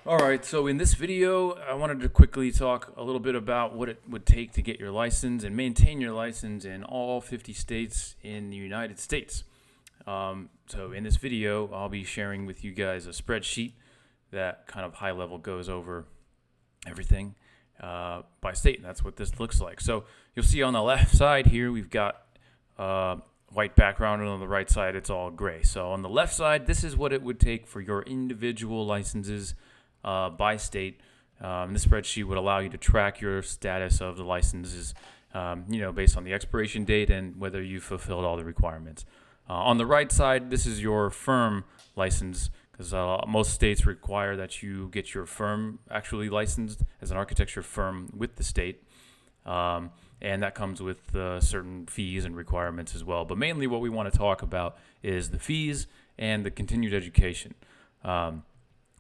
All right, so in this video, I wanted to quickly talk a little bit about what it would take to get your license and maintain your license in all 50 states in the United States. So in this video, I'll be sharing with you guys a spreadsheet that kind of high level goes over everything by state, and that's what this looks like. So you'll see on the left side here, we've got white background, and on the right side, it's all gray. So on the left side, this is what it would take for your individual licenses by state. This spreadsheet would allow you to track your status of the licenses, based on the expiration date and whether you fulfilled all the requirements. On the right side, this is your firm license, because most states require that you get your firm actually licensed as an architecture firm with the state. And that comes with certain fees and requirements as well. But mainly what we want to talk about is the fees and the continued education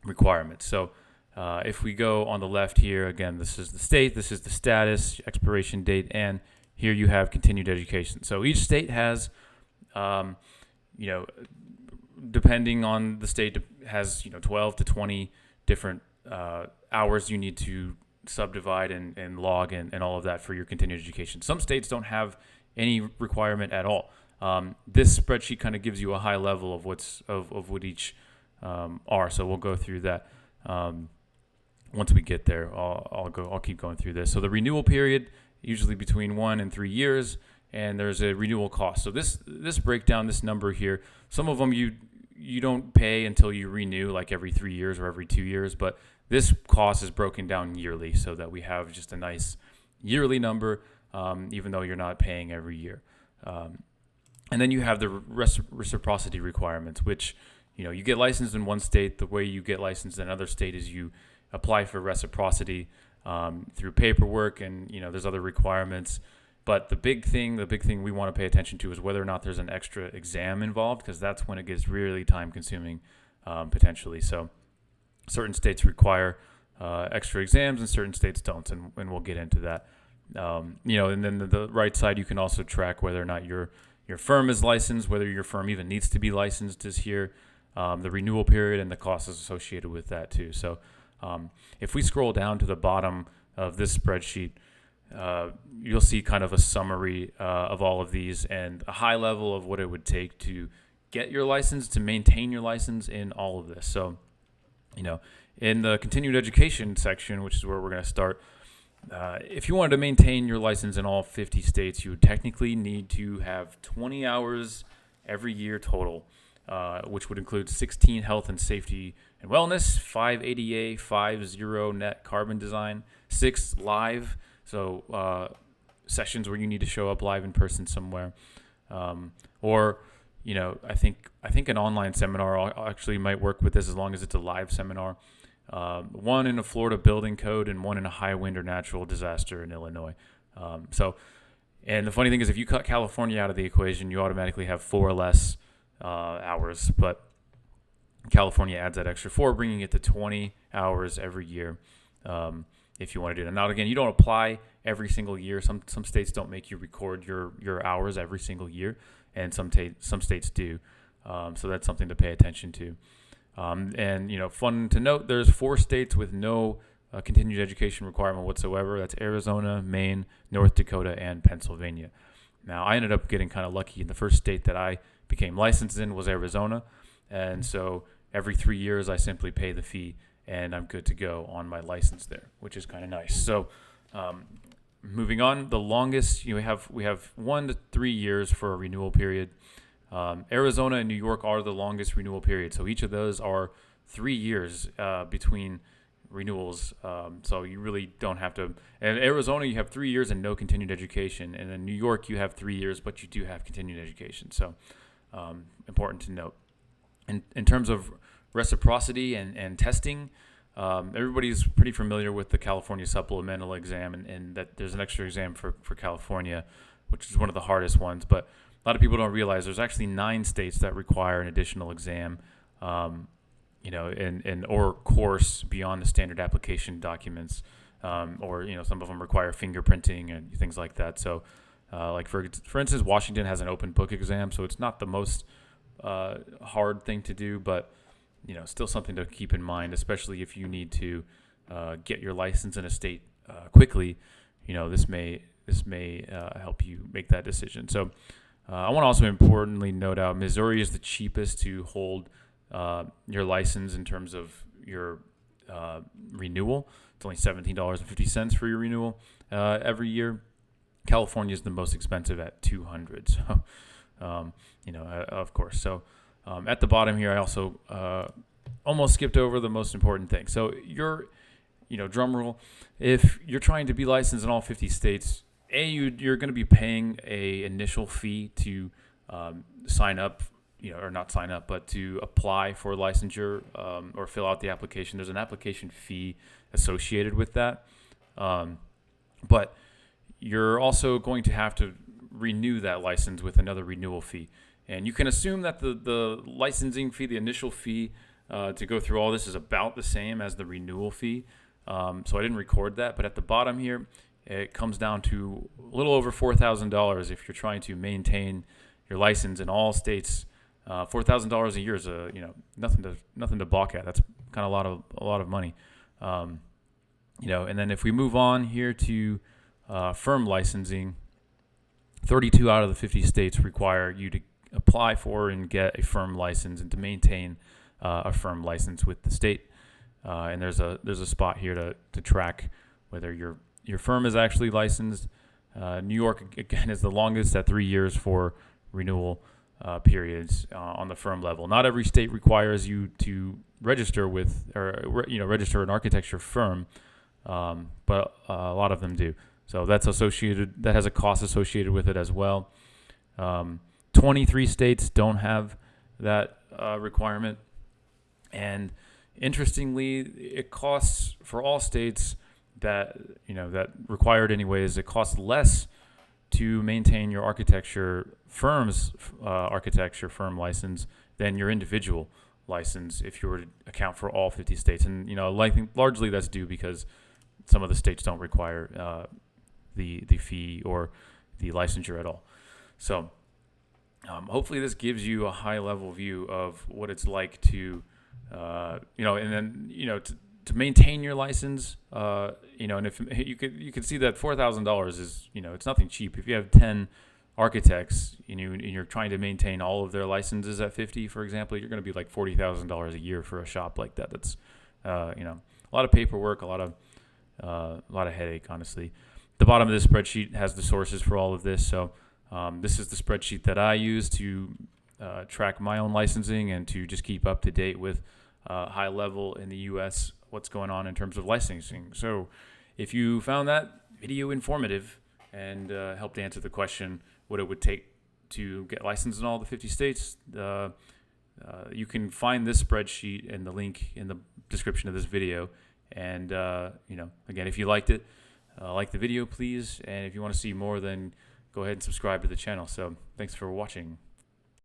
requirements. So if we go on the left here, again, this is the state, this is the status, expiration date, and here you have continued education. So each state has, depending on the state, has 12 to 20 different hours you need to subdivide and log and all of that for your continued education. Some states don't have any requirement at all. This spreadsheet kind of gives you a high level of what each are. So we'll go through that once we get there. I'll keep going through this. So the renewal period, usually between 1 and 3 years, and there's a renewal cost. So this breakdown, this number here, some of them you don't pay until you renew, like every 3 years or every 2 years, but this cost is broken down yearly so that we have just a nice yearly number, even though you're not paying every year. And then you have the reciprocity requirements, which, you get licensed in one state. The way you get licensed in another state is you apply for reciprocity through paperwork, and there's other requirements. But the big thing we want to pay attention to is whether or not there's an extra exam involved, because that's when it gets really time consuming potentially. So certain states require extra exams and certain states don't, and we'll get into that. And then the right side, you can also track whether or not your firm is licensed, whether your firm even needs to be licensed is here, the renewal period, and the costs associated with that too. So if we scroll down to the bottom of this spreadsheet, you'll see kind of a summary of all of these and a high level of what it would take to get your license, to maintain your license in all of this. So, in the continued education section, which is where we're going to start, if you wanted to maintain your license in all 50 states, you would technically need to have 20 hours every year total, which would include 16 health and safety and wellness, 5 ADA, 5 zero net carbon design, 6 live, so sessions where you need to show up live in person somewhere, or I think an online seminar actually might work with this as long as it's a live seminar. 1 in a Florida building code and 1 in a high wind or natural disaster in Illinois. And the funny thing is, if you cut California out of the equation, you automatically have 4 less hours. But California adds that extra 4, bringing it to 20 hours every year. If you want to do that. Now, again, you don't apply every single year. Some states don't make you record your hours every single year, and some states do. So that's something to pay attention to. And fun to note, there's 4 states with no continued education requirement whatsoever. That's Arizona, Maine, North Dakota, and Pennsylvania. Now, I ended up getting kind of lucky. The first state that I became licensed in was Arizona, and so every 3 years I simply pay the fee, and I'm good to go on my license there, which is kind of nice. So moving on, the longest, we have 1 to 3 years for a renewal period. Arizona and New York are the longest renewal period. So each of those are 3 years between renewals. So you really don't have to. In Arizona, you have 3 years and no continued education. And in New York, you have 3 years, but you do have continued education. So important to note. In terms of reciprocity and testing, everybody's pretty familiar with the California supplemental exam, and that there's an extra exam for California, which is one of the hardest ones. But a lot of people don't realize there's actually 9 states that require an additional exam, or course beyond the standard application documents, or some of them require fingerprinting and things like that. So, like for instance, Washington has an open book exam, so it's not the most hard thing to do, but still something to keep in mind, especially if you need to get your license in a state quickly. This may help you make that decision. So I want to also importantly note out Missouri is the cheapest to hold your license in terms of your renewal. It's only $17.50 for your renewal every year. California is the most expensive at $200. So, of course. So at the bottom here, I also almost skipped over the most important thing. So drum roll, if you're trying to be licensed in all 50 states, you're going to be paying a initial fee to sign up, or not sign up, but to apply for licensure or fill out the application. There's an application fee associated with that. But you're also going to have to renew that license with another renewal fee. And you can assume that the licensing fee, the initial fee to go through all this is about the same as the renewal fee. So I didn't record that. But at the bottom here, it comes down to a little over $4,000 if you're trying to maintain your license in all states. $4,000 a year is nothing to balk at. That's kind of a lot of money. And then if we move on here to firm licensing, 32 out of the 50 states require you to apply for and get a firm license and to maintain a firm license with the state. And there's a spot here to track whether your firm is actually licensed. New York, again, is the longest at 3 years for renewal periods on the firm level. Not every state requires you to register register an architecture firm, but a lot of them do. So that has a cost associated with it as well. 23 states don't have that requirement. And interestingly, it costs for all states that require it anyways, it costs less to maintain your architecture firm's architecture firm license than your individual license if you were to account for all 50 states. And largely that's due because some of the states don't require the fee or the licensure at all. So hopefully this gives you a high level view of what it's like to to maintain your license, and if you could see that $4,000 is, it's nothing cheap. If you have 10 architects, and you're trying to maintain all of their licenses at 50, for example, you're going to be like $40,000 a year for a shop like that. That's, a lot of paperwork, a lot of headache, honestly. The bottom of this spreadsheet has the sources for all of this. So this is the spreadsheet that I use to track my own licensing and to just keep up to date with high level in the U.S. what's going on in terms of licensing. So if you found that video informative and helped answer the question what it would take to get licensed in all the 50 states, you can find this spreadsheet and the link in the description of this video. And again, if you liked it, like the video, please. And if you want to see more, then go ahead and subscribe to the channel. So thanks for watching.